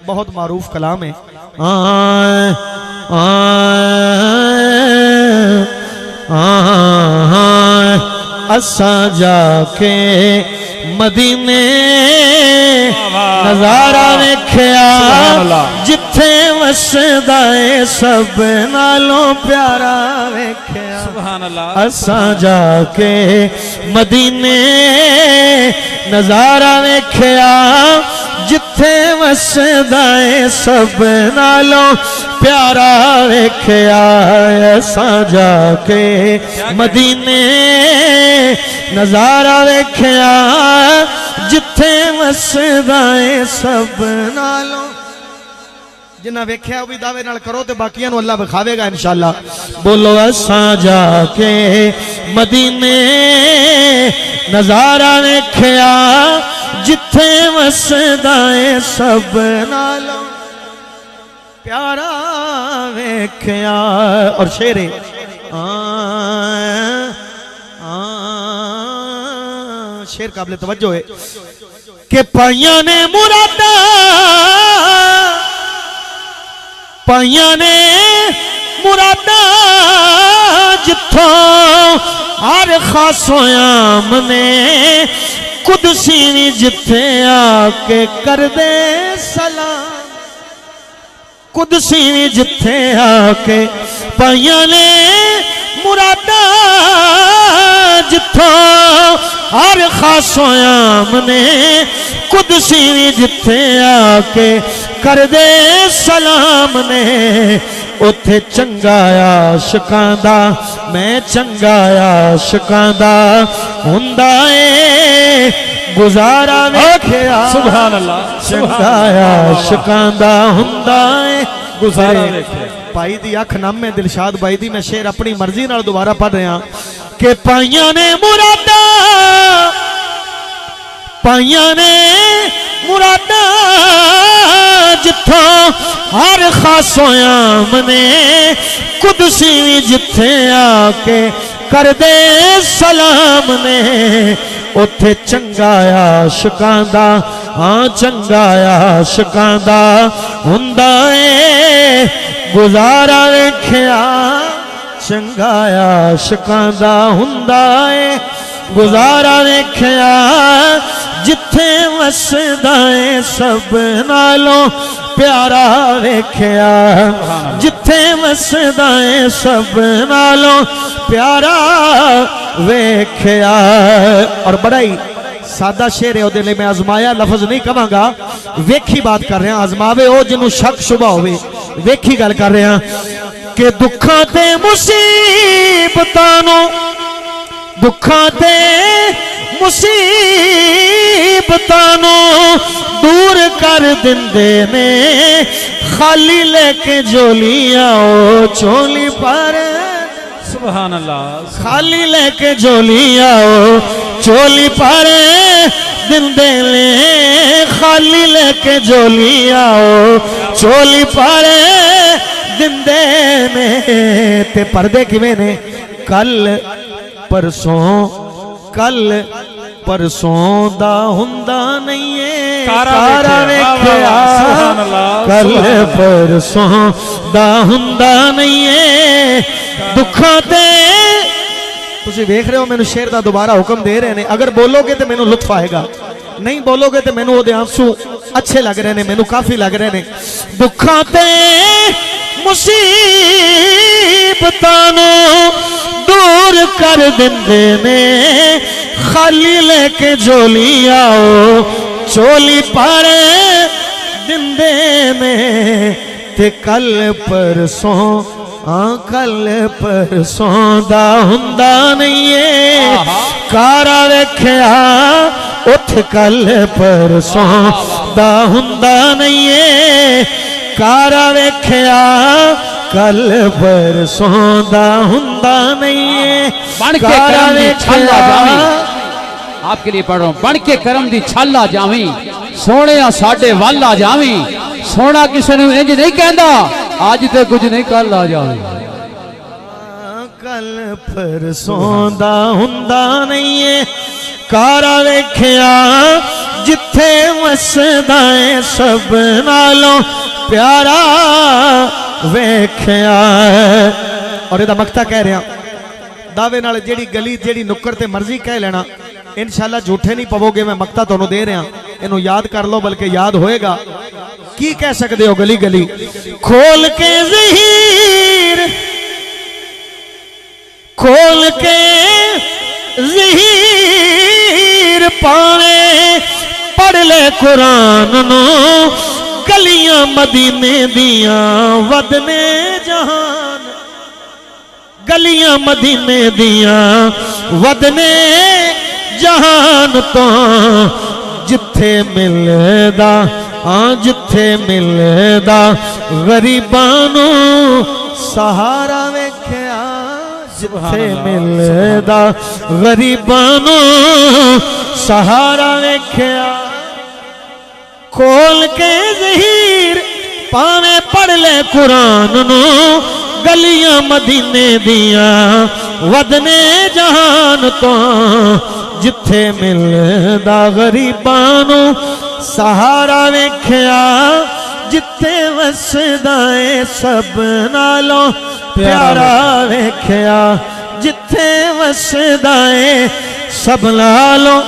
बहुत मारूफ कलाम है। असा जाके मदीने नजारा वेख्या जिथे वसदा है सब नालों प्यारा वेख्या। सुभान अल्लाह। असा जाके मदीने नजारा वेख्या जिथे वसदा है सब नालों प्यारा वेख्या। असा जाके मदीने नजारा वेख्या जिथे वसदा है सब नालों। जिन्ना वेख्या भी दावे नाल करो तो बाकियां नूं अल्लाह विखावेगा इंशाअल्लाह। बोलो असा जाके मदीने नजारा वेख्या जिथे वसदा है सब नालों प्यारा वेख्या। और शेर शेर काबिल तवज्जो है कि पाइया ने मुरादा जिथों हर खासोयाम ने कुदसी जिथे आके कर दे सलाम। कुदसी जिथे आके पाइया ने मुरादा जिथों हर खासोयाम ने कुदसी जिथे आके कर दे सलाम ने। उथे चंगा आशिकां दा मैं चंगा आशिकां दा हुंदा ए गुजारा वेख्या। सुभान अल्लाह। चंगा आशिकां दा हुंदा ए गुजारा वेख्या। भाई दी अख नामे दिलशाद भाई दी मैं शेर अपनी मर्जी नाल दोबारा पढ़ रहा कि पाइया ने मुरादा जिथों हर खासोयाम ने कुदसी जिथे आके कर दे सलाम ने। उथे चंगा आशिकां दा हाँ चंगा आशिकां दा हुंदा ए गुजारा वेख्या। चंगा आशिकां दा हुंदा ए गुजारा वेख्या जिथे वसदा है सब नालों प्यारा वेख्या। जिथे वसदा है सब नालों प्यारा वेख्या। और बड़ा ही सादा शेर है उहदे लई मैं आजमाया लफज नहीं कहांगा, वेखी बात कर रहा। आजमावे ओ जिन्हों शक शुबा होवे, वेखी गल कर रहा कि दुखां ते मुसीबतां नूं दूर कर दिंदे ने खाली लेके झोलियां ओ चोली पर। सुभान अल्लाह। खाली लेके झोलियां ओ चोली पर दिंदे ने खाली लेके झोलियां ओ चोली पर दिंदे ने। ते पर्दे किवें ने कल परसों दा हुंदा नहीं है कारा वेख्या। कल परसों दा हुंदा नहीं है दुखां ते। तुसीं वेख रहे हो मैनू शेर दा दोबारा हुक्म दे रहे ने। अगर बोलोगे तो मैनू लुत्फ आएगा, नहीं बोलोगे तो मैनू ओहदे आंसू अच्छे लग रहे ने, मैनू काफी लग रहे ने। दुखां ते मुसीबतां नूं दूर कर दिंदे ने खाली लेके झोलियां ओ चोली पर दिंदे ने। ते कल परसों दा हुंदा नहीं है कारा वेख्या। उठ कल परसों दा हुंदा नहीं है कारा वेख्या। कल परसों दा हुंदा नहीं है कारा वेख्या। आपके लिए पढ़ रहा हूं। बन के करम दी छाला जावी सोने साडे वल आ जावी। सोना किसी ने इंज नहीं कहंदा आज ते कुछ नहीं कल आ जावी। कल परसों दा हुंदा नहीं है कारा वेख्या जिथे वसदा है सब नालों प्यारा वेख्या। और इहदा मकता कह रहा दावे नाल जेड़ी गली जेड़ी नुक्कड़ ते मर्जी कह लेना, इंशाल्लाह झूठे नहीं पवोगे। मैं मकता तुहानू दे रहा, इनू याद कर लो, बल्कि याद होएगा। की कह सकते हो गली गली खोल के ज़हीर, खोल के ज़हीर पावे पढ़ ले कुरान नो, गलियां मदीने दियां वदने जहान, गलियां मदीने दियां वदने जहान तो जिथे मिलदा जिथे मिलदा गरीबां नू सहारा वेख्या, जिथे मिलदा गरीबां नू सहारा वेख्या। खोल के ज़हीर पावे पढ़ ले कुरान नो, गलियां मदीने दियां वदने जहान तो जिथे मिलदा गरीबां नू सहारा वेख्या, जिथे वसदा है सब नालों प्यारा वेख्या, जिथे वसदा है सब नालों